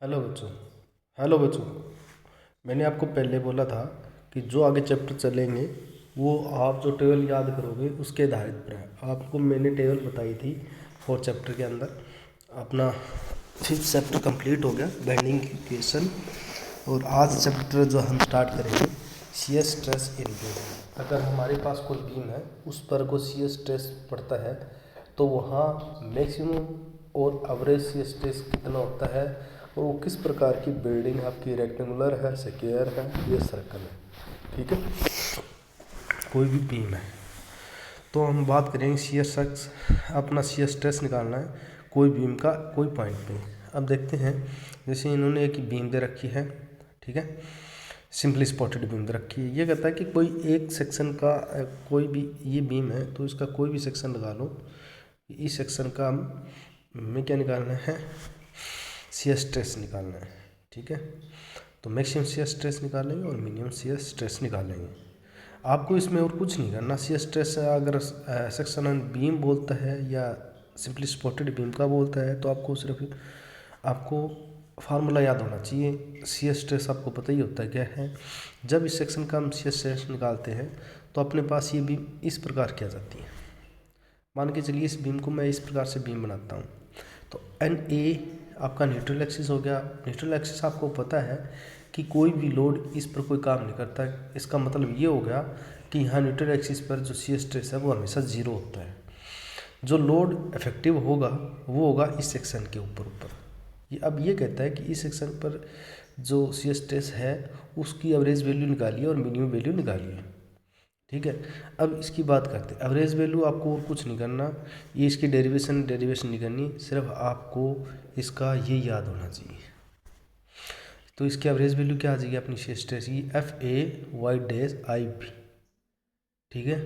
Hello बच्चों। Hello बच्चों, मैंने आपको पहले बोला था कि जो आगे चैप्टर चलेंगे वो आप जो टेबल याद करोगे उसके आधारित पर है। आपको मैंने टेबल बताई थी 4 चैप्टर के अंदर। अपना 5th चैप्टर कंप्लीट हो गया, बेंडिंग इक्वेशन। और आज चैप्टर जो हम स्टार्ट करेंगे शियर स्ट्रेस इन बीम। अगर हमारे पास कोई बीम है उस पर को शियर स्ट्रेस पड़ता है तो वहाँ मैक्सिमम और एवरेज शियर स्ट्रेस कितना होता है और वो किस प्रकार की बिल्डिंग आपकी रेक्टेंगुलर है, स्क्वायर है या सर्कल है। ठीक है, कोई भी बीम है तो हम बात करेंगे शियर स्ट्रेस। अपना शियर स्ट्रेस निकालना है कोई बीम का कोई पॉइंट पे। अब देखते हैं, जैसे इन्होंने एक बीम दे रखी है, ठीक है, सिंपली स्पॉटेड बीम दे रखी है। ये कहता है कि कोई एक सेक्शन का कोई भी ये बीम है तो इसका कोई भी सेक्शन लगा लो। इस सेक्शन का हमें क्या निकालना है, शियर स्ट्रेस निकालना है। ठीक है, तो मैक्सिमम शियर स्ट्रेस निकालेंगे और मिनिमम शियर स्ट्रेस निकालेंगे। आपको इसमें और कुछ नहीं करना। शियर स्ट्रेस अगर सेक्शन बीम बोलता है या सिंपली स्पॉटेड बीम का बोलता है तो आपको सिर्फ आपको फार्मूला याद होना चाहिए। शियर स्ट्रेस आपको पता ही होता है क्या है। जब इस सेक्शन का हम शियर स्ट्रेस निकालते हैं तो अपने पास ये बीम इस प्रकार की आ जाती है। मान के चलिए इस बीम को मैं इस प्रकार से बीम बनाता हूँ तो एन ए आपका न्यूट्रल एक्सिस हो गया। न्यूट्रल एक्सिस आपको पता है कि कोई भी लोड इस पर कोई काम नहीं करता है। इसका मतलब ये हो गया कि यहाँ न्यूट्रल एक्सिस पर जो शियर स्ट्रेस है वो हमेशा ज़ीरो होता है। जो लोड इफेक्टिव होगा वो होगा इस सेक्शन के ऊपर। ये अब ये कहता है कि इस सेक्शन पर जो शियर स्ट्रेस है उसकी एवरेज वैल्यू निकालिए और मिनिमम वैल्यू निकालिए। ठीक है, अब इसकी बात करते हैं। एवरेज वैल्यू आपको और कुछ नहीं करना, ये इसकी डेरिवेशन नहीं करनी, सिर्फ आपको इसका ये याद होना चाहिए। तो इसकी एवरेज वैल्यू क्या आ जाएगी अपनी शियर स्ट्रेस की, F A Y dash I B. ठीक है,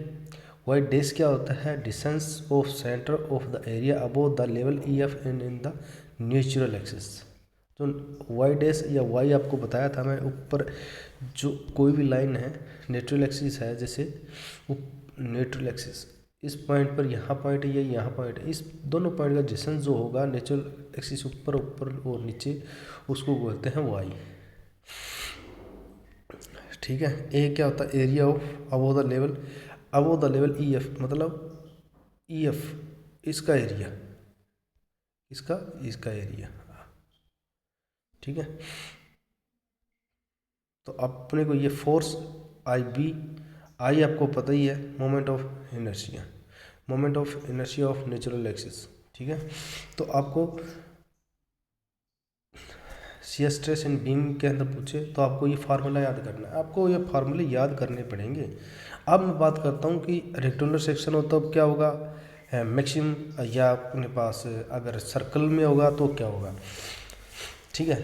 वाई डैश क्या होता है, distance of centre of the area above the level E F N in the natural axis. तो वाई डैश या वाई आपको बताया था मैं, ऊपर जो कोई भी लाइन है नेचुरल एक्सिस है, जैसे नेचुरल एक्सिस इस पॉइंट पर यहाँ पॉइंट है या यहाँ पॉइंट है, इस दोनों पॉइंट का डिस्टेंस जो होगा नेचुरल एक्सिस ऊपर और नीचे उसको बोलते हैं वाई। ठीक है, ए क्या होता है, area of above the level. Above the level E F मतलब ई एफ इसका एरिया, इसका इसका एरिया। ठीक है, तो अपने को ये फोर्स आई बी, आई आपको पता ही है moment of inertia, moment of inertia of natural axis. ठीक है, तो आपको शियर स्ट्रेस इन बीम के अंदर पूछे तो आपको ये फार्मूला याद करना है। आपको ये फार्मूले याद करने पड़ेंगे। अब मैं बात करता हूँ कि रेक्टेंगुलर सेक्शन हो तो क्या होगा, मैक्सिमम, या अपने पास अगर सर्कल में होगा तो क्या होगा। ठीक है,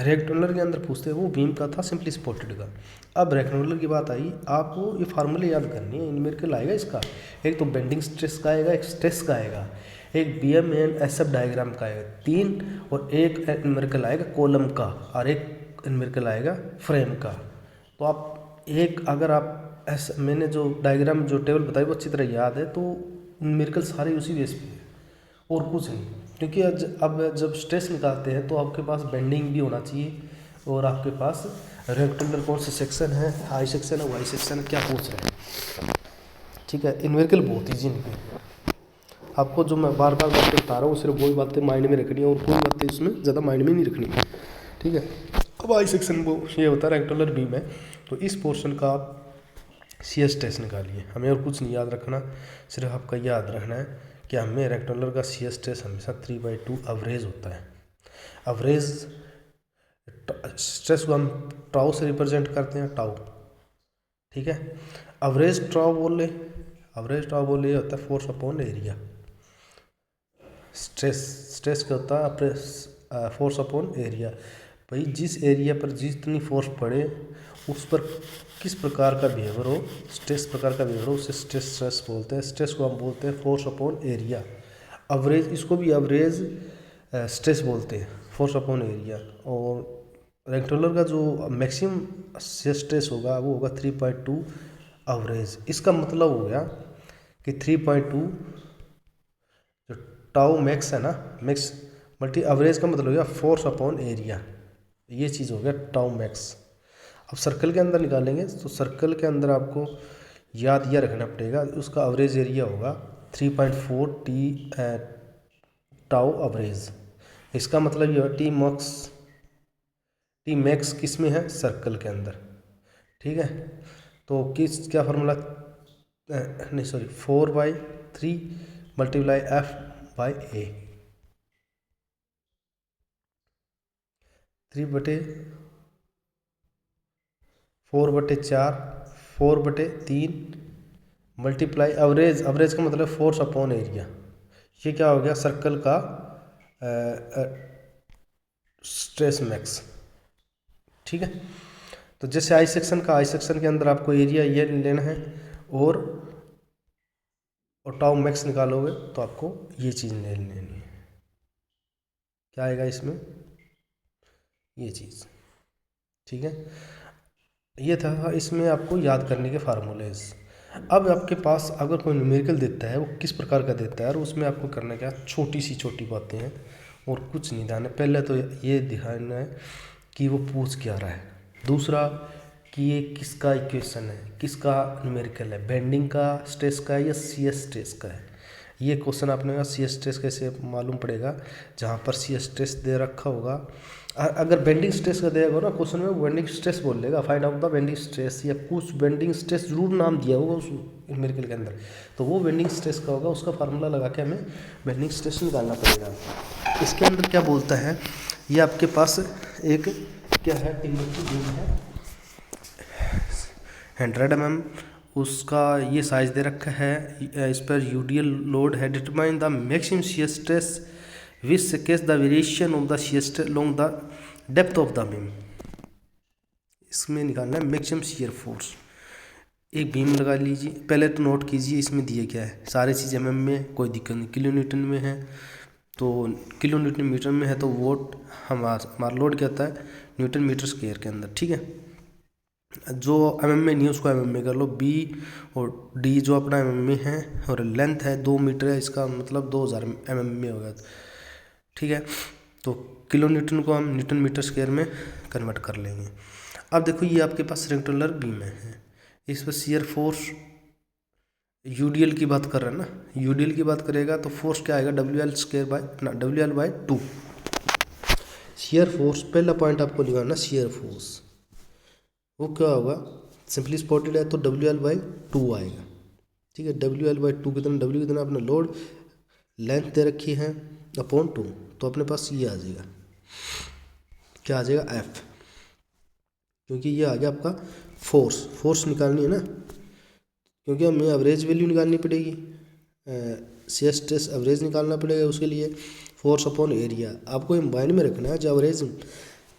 रेक्टेंगुलर के अंदर पूछते हैं, वो बीम का था सिंपली स्पॉटेड का। अब रेक्टेंगुलर की बात आई, आपको ये फार्मूले याद करनी है। न्यूमेरिकल आएगा इसका, एक तो बेंडिंग स्ट्रेस का आएगा, एक स्ट्रेस का आएगा, एक B M N S F diagram का आएगा 3, और एक न्यूमेरिकल आएगा कॉलम का, और एक न्यूमेरिकल आएगा फ्रेम का। तो आप एक अगर आप ऐसा, मैंने जो डायग्राम जो टेबल बताई वो अच्छी तरह याद है तो न्यूमेरिकल सारे उसी बेस पे है और कुछ नहीं। क्योंकि अब जब स्ट्रेस निकालते हैं तो आपके पास बेंडिंग भी होना चाहिए और आपके पास रेक्टेंगुलर कौन सा सेक्शन है, हाई सेक्शन है, वाई सेक्शन है, क्या पूछ रहे हैं। ठीक है, न्यूमेरिकल बहुत ईजी निकले। आपको जो मैं बार बार बातें बता रहा हूँ सिर्फ वही बातें माइंड में रखनी है और कोई बातें इसमें ज़्यादा माइंड में नहीं रखनी। ठीक है, अब आई सेक्शन वो ये होता है रेक्टेंगुलर बीम है तो इस पोर्शन का आप शियर स्ट्रेस निकालिए। हमें और कुछ नहीं याद रखना, सिर्फ आपका याद रखना है कि हमें रेक्टेंगुलर का शियर स्ट्रेस हमेशा 3/2 एवरेज होता है। एवरेज स्ट्रेस को हम टाउ से रिप्रेजेंट करते हैं, टाउ। ठीक है, एवरेज टाउ बोले, एवरेज टाउ बोले ये होता है फोर्स अपॉन एरिया। स्ट्रेस क्या होता है, फोर्स अपॉन एरिया। भाई जिस एरिया पर जितनी फोर्स पड़े उस पर किस प्रकार का बिहेवियर हो, स्ट्रेस प्रकार का बिहेवियर हो, उसे स्ट्रेस बोलते हैं। स्ट्रेस को हम बोलते हैं फोर्स अपॉन एरिया। एवरेज, इसको भी एवरेज स्ट्रेस बोलते हैं, फोर्स अपॉन एरिया। और रेक्टेंगुलर का जो मैक्सिमम स्ट्रेस होगा वो होगा 3/2 एवरेज। इसका मतलब हो गया कि 3/2 जो टाउ मैक्स है ना, मैक्स मल्टी एवरेज का मतलब हो गया फोर्स अपॉन एरिया, ये चीज़ हो गया टाउ मैक्स। अब सर्कल के अंदर निकालेंगे तो सर्कल के अंदर आपको याद यह रखना पड़ेगा, उसका एवरेज एरिया होगा 3.4 टी टाउ एवरेज। इसका मतलब ये टी मैक्स किस में है, सर्कल के अंदर। ठीक है, तो किस क्या फार्मूला, नहीं sorry 4/3 multiply F by A, 3/4/4 4/3 multiply average, average का मतलब फोर्स अपॉन एरिया। ये क्या हो गया, सर्कल का स्ट्रेस मैक्स। ठीक है, तो जैसे आई सेक्शन के अंदर आपको एरिया ये लेना है और टाउ मैक्स निकालोगे तो आपको ये चीज़ लेनी है। क्या आएगा इसमें, ये चीज़। ठीक है, ये था इसमें आपको याद करने के फार्मूलेज। अब आपके पास अगर कोई न्यूमेरिकल देता है, वो किस प्रकार का देता है और उसमें आपको करना क्या, छोटी बातें हैं और कुछ नहीं ध्यान है। पहले तो ये ध्यान है कि वो पूछ क्या रहा है, दूसरा कि ये किसका इक्वेशन है, किसका न्यूमेरिकल है, बेंडिंग का स्ट्रेस का है या सी एस स्ट्रेस का है। ये क्वेश्चन आपने सी एस स्ट्रेस कैसे मालूम पड़ेगा, जहाँ पर सी एस स्ट्रेस दे रखा होगा। अगर बेंडिंग स्ट्रेस का देगा ना क्वेश्चन में, बेंडिंग स्ट्रेस बोल लेगा, find out the bending stress, या कुछ बेंडिंग स्ट्रेस जरूर नाम दिया होगा उस न्यूमेरिकल के अंदर, तो वो बेंडिंग स्ट्रेस का होगा, उसका फार्मूला लगा के हमें बेंडिंग स्ट्रेस निकालना पड़ेगा। इसके अंदर क्या बोलता है, ये आपके पास एक क्या है, टिम्बर की बीम है 100 mm, उसका ये साइज दे रखा है, इस पर यूडियल लोड है। Determine the maximum shear stress which sketches the variation of the shear stress long the depth of the beam. इसमें निकालना है मैक्सिमम शियर फोर्स। एक बीम लगा लीजिए, पहले तो नोट कीजिए इसमें दिए क्या है, सारी चीज़ mm में, कोई दिक्कत नहीं, किलो न्यूटन में है तो किलो न्यूटन मीटर में है तो वोट हमारा लोड क्या होता है, न्यूटन मीटर स्क्वायर के अंदर। ठीक है, जो mm में नहीं है उसको mm में कर लो, बी और डी जो अपना mm में है, और लेंथ है 2 मीटर है, इसका मतलब 2000 mm में होगा। ठीक है, तो किलो न्यूटन को हम न्यूटन मीटर स्क्वायर में कन्वर्ट कर लेंगे। अब देखो ये आपके पास रेक्टेंगुलर बीम है, इस पर शियर फोर्स यूडीएल की बात कर रहे हैं ना, यूडीएल की बात करेगा तो फोर्स क्या आएगा, WL/2। शियर फोर्स पहला पॉइंट आपको लगाना, शियर फोर्स वो क्या होगा, सिंपली स्पॉटेड है तो WL/2 आएगा। ठीक है, WL/2 कितना, W कितना अपना लोड, लेंथ दे रखी है अपॉन 2, तो अपने पास ये आ जाएगा, क्या आ जाएगा, F, क्योंकि ये आ गया आपका फोर्स निकालनी है ना, क्योंकि हमें एवरेज वैल्यू निकालनी पड़ेगी, शियर स्ट्रेस एवरेज निकालना पड़ेगा, उसके लिए फोर्स अपॉन एरिया आपको माइंड में रखना है।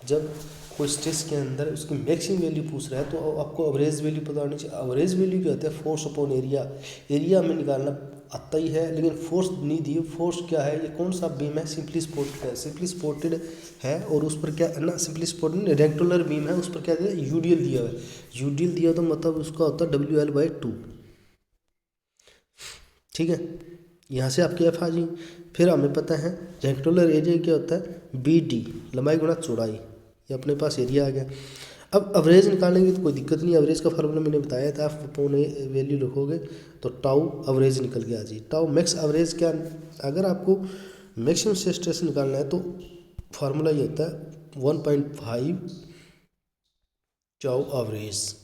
जब कोई स्ट्रेस के अंदर उसकी मैक्सिमम वैल्यू पूछ रहा है तो आपको एवरेज वैल्यू पता होनी चाहिए। एवरेज वैल्यू क्या होता है, फोर्स अपॉन एरिया। एरिया हमें निकालना आता ही है, लेकिन फोर्स नहीं दी। फोर्स क्या है, ये कौन सा बीम है, सिंपली स्पोर्टेड है, और उस पर क्या है ना, सिंपली स्पोर्टेड रेक्टेंगुलर बीम है, उस पर क्या दिया, यूडीएल दिया हुआ है। यूडीएल दिया तो मतलब उसका होता है WL/2। ठीक है, यहाँ से आपकी एफ आ गई। फिर हमें पता है रेक्टेंगुलर एरिया क्या होता है, BD, लंबाई गुणा चौड़ाई, ये अपने पास एरिया आ गया। अब एवरेज निकालेंगे तो कोई दिक्कत नहीं, एवरेज का फार्मूला मैंने बताया था, आप अपॉन वैल्यू लिखोगे तो टाउ एवरेज निकल के आ जाए। टाउ मैक्स एवरेज क्या, अगर आपको मैक्सिमम स्ट्रेस निकालना है तो फार्मूला ये होता है 1.5 टाउ एवरेज।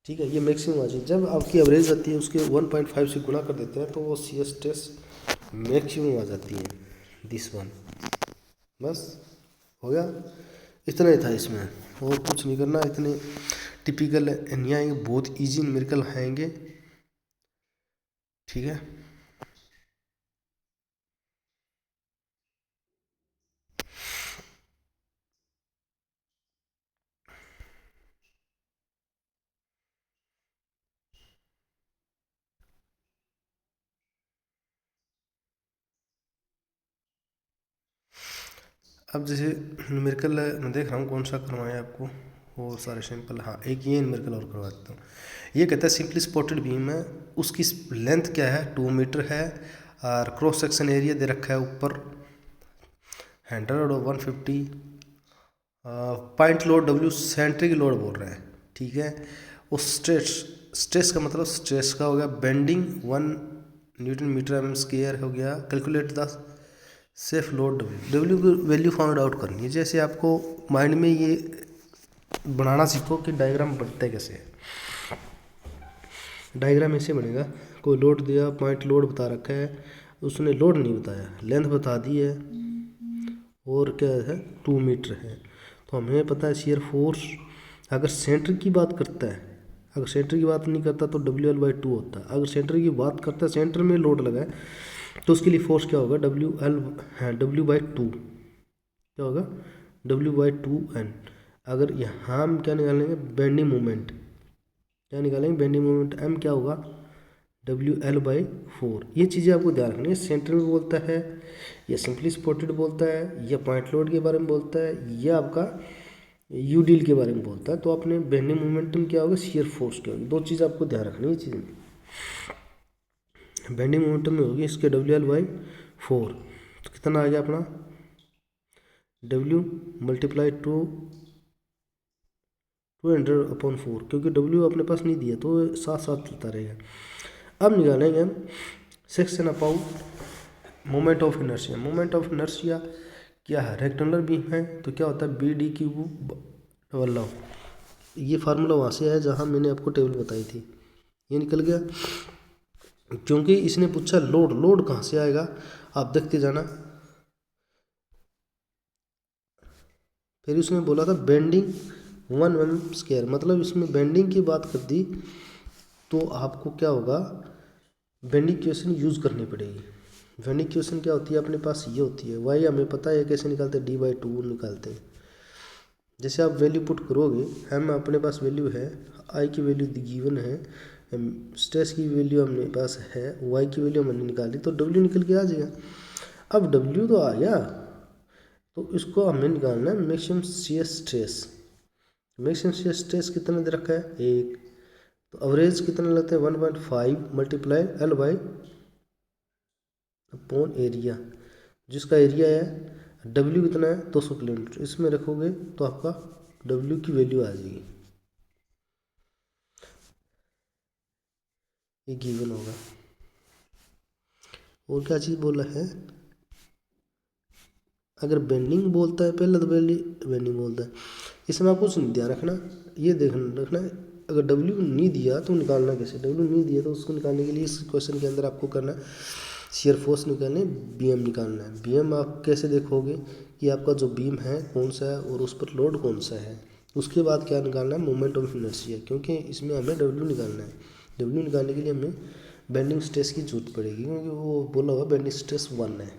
ठीक है, ये मैक्सिमम आ जाए। जब आपकी एवरेज आती है उसके 1.5 से गुणा कर देते हैं तो वो सी एस टेस्ट मैक्सिमम आ जाती है, दिस वन। बस हो गया, इतना ही था इसमें, और कुछ नहीं करना। इतने टिपिकल नहीं आएंगे, बहुत इजी न्यूमेरिकल आएंगे। ठीक है, अब जैसे न्यूमेरिकल मैं देख रहा हूँ कौन सा करवाएं आपको, और सारे सिंपल। हाँ, एक ये न्यूमेरिकल और करवा देता हूँ। ये कहता है सिंपली स्पॉटेड बीम है, उसकी लेंथ क्या है, 2 मीटर है, और क्रॉस सेक्शन एरिया दे रखा है ऊपर handle load 150, point load W centre की लोड बोल रहे हैं, ठीक है। और स्ट्रेस का मतलब स्ट्रेस का हो गया बेंडिंग 1 Nm/m² हो गया। Calculate the safe load W की वैल्यू फाइंड आउट करनी है। जैसे आपको माइंड में ये बनाना सीखो कि डायग्राम बनता है कैसे। डायग्राम ऐसे बनेगा, कोई लोड दिया, पॉइंट लोड बता रखा है, उसने लोड नहीं बताया, लेंथ बता दी है और क्या है 2 मीटर है। तो हमें पता है शियर फोर्स अगर सेंटर की बात करता है, अगर सेंटर की बात नहीं करता तो WL/2 होता है। अगर सेंटर की बात करता है, सेंटर में लोड लगा है, तो उसके लिए फोर्स क्या होगा W/2 क्या होगा W/2N। अगर यहाँ हम क्या निकालेंगे बेंडिंग मोमेंट, क्या निकालेंगे बेंडिंग मोमेंट, M क्या होगा WL/4। ये चीज़ें आपको ध्यान रखनी है। सेंटर में बोलता है या सिंपली सपोर्टेड बोलता है या पॉइंट लोड के बारे में बोलता है या आपका यूडील के बारे में बोलता है, तो आपने बेंडिंग मोमेंटम क्या होगा शियर फोर्स क्या होगी, दो चीज़ आपको ध्यान रखनी है। चीज़ें बेंडिंग मोमेंटम में होगी इसके WL/4, तो कितना आ गया अपना W × 200/4, क्योंकि W अपने पास नहीं दिया तो साथ साथ चलता रहेगा। अब निकालेंगे हम section about moment of inertia. Moment of inertia क्या है, रेक्टेंगुलर बीम है तो क्या होता है BD³ ये फार्मूला वहाँ से है जहाँ मैंने आपको टेबल बताई थी, ये निकल गया। क्योंकि इसने पूछा लोड कहाँ से आएगा, आप देखते जाना। फिर उसने बोला था बेंडिंग 1 mm², मतलब इसमें बेंडिंग की बात कर दी तो आपको क्या होगा बेंडिंग इक्वेशन यूज़ करनी पड़ेगी। बेंडिंग इक्वेशन क्या होती है अपने पास, ये होती है वाई, हमें पता है कैसे निकालते हैं D/2 निकालते हैं। जैसे आप वैल्यू पुट करोगे, हम अपने पास वैल्यू है, आई की वैल्यू गिवन है, स्ट्रेस की वैल्यू अपने पास है, वाई की वैल्यू हमने निकाली तो W निकल के आ जाएगा। अब W तो आ गया, तो इसको हमें निकालना है maximum shear stress. Maximum shear stress कितना दे रखा है 1, तो एवरेज कितना लगता है 1.5 × L/एरिया, जिसका एरिया है W कितना है 200 किलोमीटर, इसमें रखोगे तो आपका W की वैल्यू आ जाएगी, ये गिवन होगा। और क्या चीज़ बोला है, अगर बेंडिंग बोलता है पहले तो बेंडिंग बोलता है, इसमें आपको कुछ ध्यान रखना, ये रखना है अगर W नहीं दिया तो निकालना कैसे, W नहीं दिया तो उसको निकालने के लिए इस क्वेश्चन के अंदर आपको करना है शियर फोर्स निकालने, BM निकालना है। BM आप कैसे देखोगे कि आपका जो बीम है कौन सा है और उस पर लोड कौन सा है, उसके बाद क्या निकालना है मोमेंट ऑफ इनर्शिया, क्योंकि इसमें हमें W निकालना है। W निकालने के लिए हमें बेंडिंग स्ट्रेस की जरूरत पड़ेगी, क्योंकि वो बोला हुआ बेंडिंग स्ट्रेस 1 है,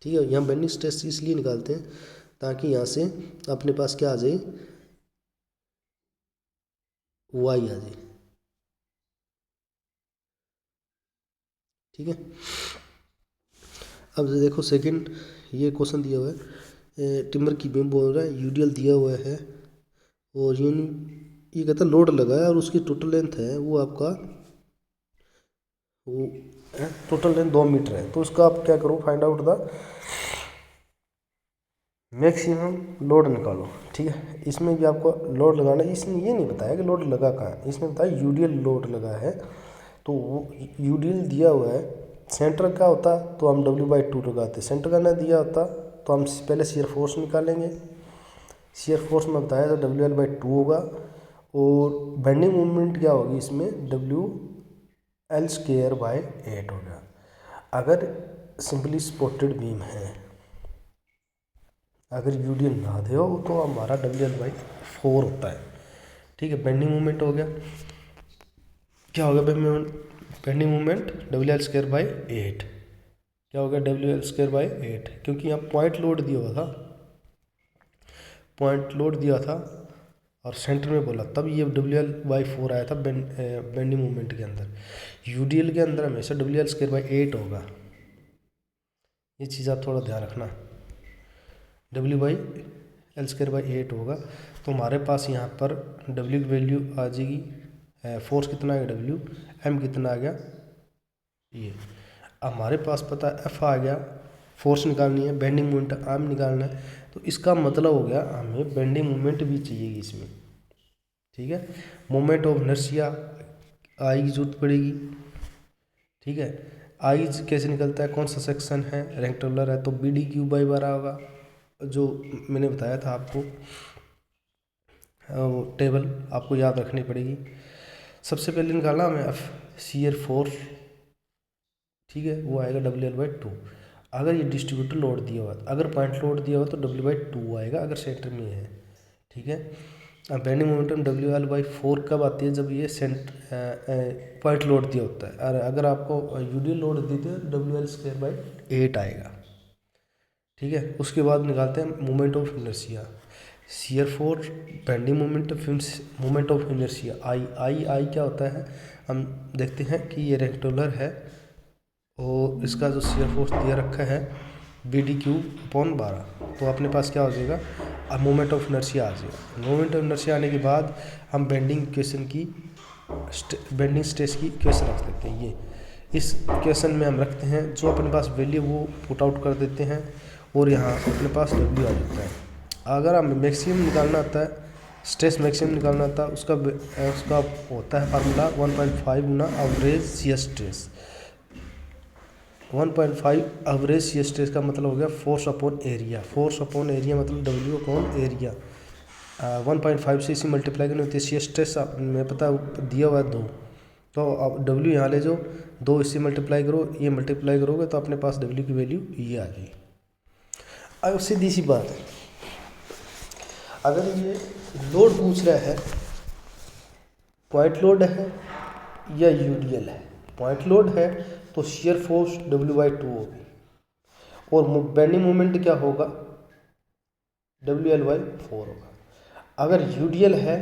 ठीक है। यहाँ बेंडिंग स्ट्रेस इसलिए निकालते हैं ताकि यहाँ से अपने पास क्या आ जाए वाई आ जाए, ठीक है। अब देखो सेकंड ये क्वेश्चन दिया हुआ है, टिम्बर की बीम बोल रहा है, यूडीएल दिया हुआ है और ये कहता है लोड लगा है और उसकी टोटल लेंथ है वो आपका वो टोटल लेंथ 2 मीटर है। तो उसका आप क्या करो find out the maximum load निकालो, ठीक है। इसमें भी आपको लोड लगाना है, इसने ये नहीं बताया कि लोड लगा कहाँ है, इसने बताया यूडीएल लोड लगा है। तो वो यूडीएल दिया हुआ है, सेंटर का होता तो हम W/2 लगाते, सेंटर का ना दिया होता तो हम पहले शियर फोर्स निकालेंगे। शियर फोर्स में बताया तो WL/2 होगा और बेंडिंग मोमेंट क्या होगी इसमें WL²/8 होगा। अगर सिंपली सपोर्टेड बीम है, अगर यूडीएल ना दे हो तो हमारा WL/4 होता है, ठीक है। बेंडिंग मोमेंट हो गया, क्या हो गया बेंडिंग मोमेंट WL²/8, क्या हो गया WL²/8, क्योंकि यहाँ पॉइंट लोड दिया हुआ था, पॉइंट लोड दिया था और सेंटर में बोला तब ये WL/4 आया था बेंडिंग मोमेंट के अंदर। यूडीएल के अंदर हमेशा WL²/8 होगा, ये चीज़ आप थोड़ा ध्यान रखना, WL²/8 होगा। तो हमारे पास यहाँ पर W की वैल्यू आ जाएगी, फोर्स कितना आ गया W, M कितना आ गया ये, हमारे पास पता है F आ गया फोर्स निकालनी है, बेंडिंग मोमेंट आर्म निकालना है। तो इसका मतलब हो गया हमें बेंडिंग मोमेंट भी चाहिए इसमें, ठीक है। मोमेंट ऑफ इनर्शिया आई की जरूरत पड़ेगी, ठीक है। आई कैसे निकलता है, कौन सा सेक्शन है, रेक्टेंगुलर है तो बी डी क्यू बाई 12 होगा, जो मैंने बताया था आपको, वो टेबल आपको याद रखनी पड़ेगी। सबसे पहले निकालना हमें एफ शियर फोर्स, ठीक है, वो आएगा WL/2। अगर ये डिस्ट्रीब्यूटर लोड दिया हुआ, अगर पॉइंट लोड दिया हुआ तो W/2 आएगा अगर सेंटर में है, ठीक है। अब बेंडिंग मोमेंटम WL/4 कब आती है, जब ये पॉइंट लोड दिया होता है। और अगर आपको यूडियल लोड देते हैं तो WL²/8 आएगा, ठीक है। उसके बाद निकालते हैं moment of inertia, shear force, bending moment, फिर मोमेंट ऑफ इनर्शिया आई क्या होता है, हम देखते हैं कि ये रेक्टेंगुलर है और इसका जो शियर फोर्स दिया रखा है BD/12, तो अपने पास क्या हो जाएगा, अब मोमेंट ऑफ इनर्शिया आ जाएगा। मोमेंट ऑफ इनर्शिया आने के बाद हम बेंडिंग इक्वेशन की बेंडिंग स्ट्रेस की इक्वेशन रख सकते हैं। ये इस इक्वेशन में हम रखते हैं, जो अपने पास वैल्यू वो पुट आउट कर देते हैं और यहाँ अपने पास W आ जाता है। अगर हमें मैक्सिमम निकालना आता है, स्ट्रेस मैक्सिमम निकालना आता है, उसका होता है फार्मूला 1.5 गुना average shear stress. 1.5 average shear stress का मतलब हो गया force upon area, force upon area मतलब W अपॉन एरिया। 1.5 से इसी मल्टीप्लाई करनी होती है। शियर स्ट्रेस में पता दिया हुआ है 2, तो अब W यहाँ ले जाओ, 2 इससे मल्टीप्लाई करो, ये मल्टीप्लाई करोगे तो अपने पास W की वैल्यू ये आ जाएगी। अब सीधी सी बात है, अगर ये लोड पूछ रहा है, पॉइंट लोड है या यूडियल है, पॉइंट लोड है तो शियर फोर्स W/2 होगी और बेंडिंग मोमेंट क्या होगा, WL/4 होगा। अगर यूडियल है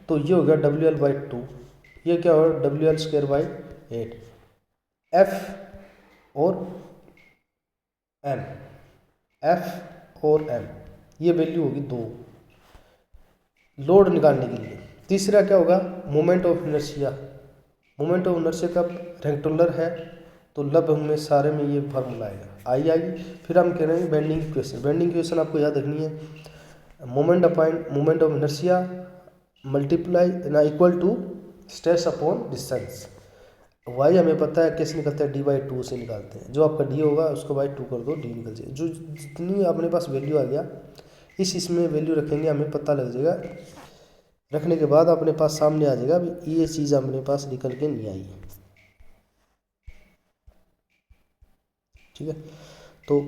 तो ये होगा WL/2, ये क्या होगा WL²/8। F और M, F और M ये वैल्यू होगी 2 लोड निकालने के लिए। तीसरा क्या होगा, moment of inertia. Moment of inertia का रेक्टेंगुलर है तो लगभग में सारे में ये फार्मूला आएगा, आई आएगी। फिर हम कह रहे हैं बेंडिंग इक्वेशन, बेंडिंग इक्वेशन आपको याद रखनी है, मोमेंट ऑफ इनर्शिया मल्टीप्लाई ना equal to stress upon distance. Y हमें पता है कैसे निकलता है, D/2 से निकालते हैं, जो आपका D होगा उसको बाई 2 कर दो, D निकल जाए। जो जितनी अपने पास वैल्यू आ गया इसमें वैल्यू रखेंगे, हमें पता लग जाएगा। रखने के बाद अपने पास सामने आ जाएगा अभी ये चीज़ अपने पास निकल के नहीं आई, ठीक है। तो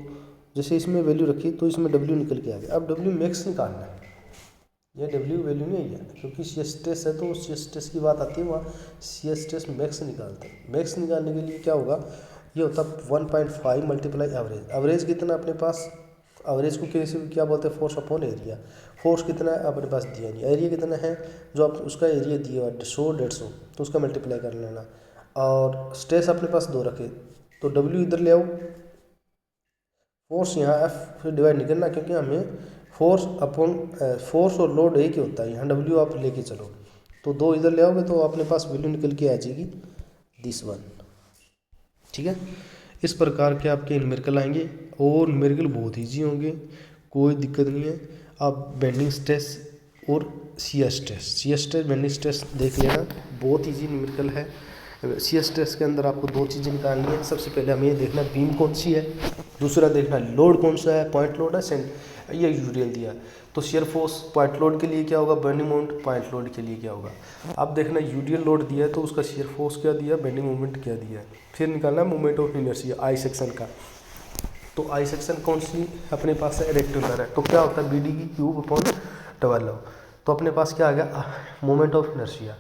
जैसे इसमें वैल्यू रखी तो इसमें W निकल के आ गया। अब W मैक्स निकालना है, ये W वैल्यू नहीं है क्योंकि शियर स्ट्रेस है तो शियर स्ट्रेस की बात आती है, वहाँ शियर स्ट्रेस मैक्स निकालते हैं। मैक्स निकालने के लिए क्या होगा, ये होता है 1.5 मल्टीप्लाई एवरेज। एवरेज कितना अपने पास, एवरेज को कैसे क्या बोलते हैं, फोर्स अपॉन एरिया। फोर्स कितना है अपने पास दिया नहीं, एरिया कितना है जो आप उसका एरिया दिया हुआ 100-150 तो उसका मल्टीप्लाई कर लेना। और स्ट्रेस अपने पास 2 रखे तो W इधर ले आओ, फोर्स यहाँ F फिर डिवाइड नहीं करना क्योंकि हमें फोर्स अपॉन फोर्स और लोड एक ही होता है, यहाँ W आप लेके चलो तो 2 इधर ले आओगे तो अपने पास वैल्यू निकल के आ जाएगी दिस वन, ठीक है। इस प्रकार के आपके न्यूमेरिकल आएंगे और न्यूमेरिकल बहुत ईजी होंगे, कोई दिक्कत नहीं है। आप बेंडिंग स्ट्रेस और शियर स्ट्रेस बेंडिंग स्ट्रेस देख लेना, बहुत ईजी न्यूमेरिकल है। शियर स्ट्रेस के अंदर आपको 2 चीज़ें निकालनी है, सबसे पहले हमें ये देखना बीम कौन सी है, दूसरा देखना लोड कौन सा है, पॉइंट लोड है ये यूडियल दिया तो शियर फोर्स पॉइंट लोड के लिए क्या होगा, बेंडिंग मोमेंट पॉइंट लोड के लिए क्या होगा। अब देखना यूडियल लोड दिया है तो उसका शियर फोर्स क्या दिया, बेंडिंग मोमेंट क्या दिया है। फिर निकालना moment of inertia I section का, तो आई सेक्शन कौन सी अपने पास है, रेक्टेंगुलर है तो क्या होता है BD/12। तो अपने पास क्या आ गया, मोमेंट ऑफ इनर्शिया।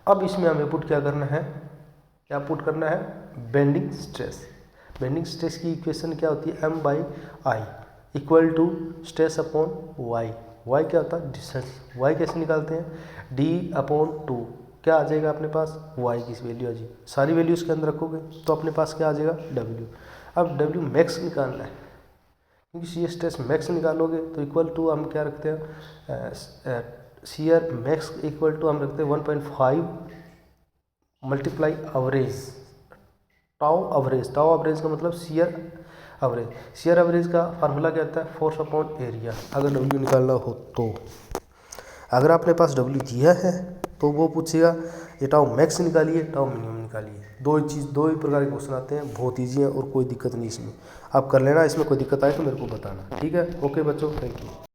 अब इसमें हमें पुट क्या करना है, क्या पुट करना है, बेंडिंग स्ट्रेस। बेंडिंग स्ट्रेस की इक्वेशन क्या होती है, M/I equal to stress upon y. Y क्या होता है, डिस्टेंस। वाई कैसे निकालते हैं, D/2 क्या आ जाएगा अपने पास, वाई की वैल्यू आ जाएगी, सारी वैल्यू इसके अंदर रखोगे तो अपने पास क्या आ जाएगा, W। अब W मैक्स निकालना है क्योंकि शियर स्ट्रेस मैक्स निकालोगे तो इक्वल टू हम क्या रखते हैं, शियर मैक्स इक्वल टू हम रखते हैं 1.5 मल्टीप्लाई एवरेज, टाउ एवरेज का मतलब शियर एवरेज। शेयर एवरेज का फार्मूला क्या होता है, फोर्स अपॉन एरिया, अगर डब्ल्यू निकालना हो तो। अगर आपने पास डब्ल्यू दिया है तो वो पूछेगा ये टाउ मैक्स निकालिए, टाउ मिनिमम निकालिए। दो ही प्रकार के क्वेश्चन आते हैं, बहुत ईजी है और कोई दिक्कत नहीं इसमें। आप कर लेना, इसमें कोई दिक्कत आए तो मेरे को बताना, ठीक है। ओके बच्चों, थैंक यू।